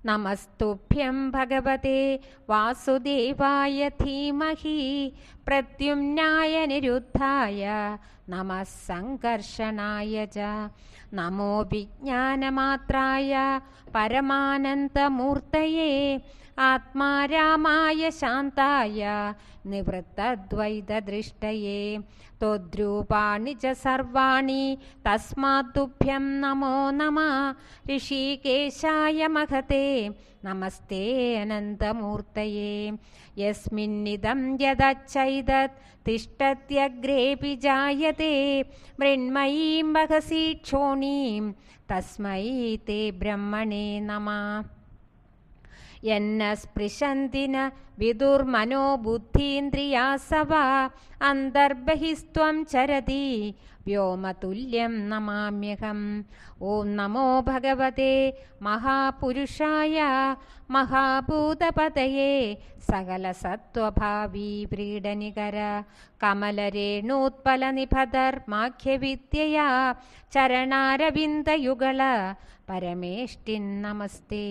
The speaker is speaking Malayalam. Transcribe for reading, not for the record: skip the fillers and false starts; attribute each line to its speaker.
Speaker 1: നമസ്തുഭ്യം ഭഗവതേ വാസുദേവായ ധീമഹി പ്രദ്യുമ്നായ നിരുദ്ധായ നമഃ സംകർഷണായ ച. നമോ വിജ്ഞാനമാത്രായ പരമാനന്ദമൂർത്തയേ ആത്മാരാമായ ശാന്തായ നിവൃത്തദ്വൈതദൃഷ്ടയേ. ത്വദ്രൂപാണി ച സർവാണി തസ്മാത്തുഭ്യം നമോ നമഃ. ഋഷികേശായ മഹതേ നമസ്തേ അനന്തമൂർത്തയേ. യസ്മിന്നിദം യദച്ചൈതത് തിഷ്ഠത്യഗ്രേപി ജായതേ മൃണ്മയീം വഹസി ക്ഷോണീം തസ്മൈ തേ ബ്രഹ്മണേ നമഃ. യന്ന സ്പൃശന്തി ന വിദുർമനോ ബുദ്ധീന്ദ്രിയാസവ അന്തർബഹിസ്ത്വം ചരതി വ്യോമതുല്യം നമാമ്യഹം. ഓം നമോ ഭഗവതേ മഹാപുരുഷായ മഹാഭൂതപതയേ സകലസത്വഭാവി വ്രീഡനികര കമലരേണൂത്പലനിഭധർമാഖ്യവിദ്യയാ ചരണാരവിന്ദയുഗള പരമേഷ്ഠിൻ നമസ്തേ.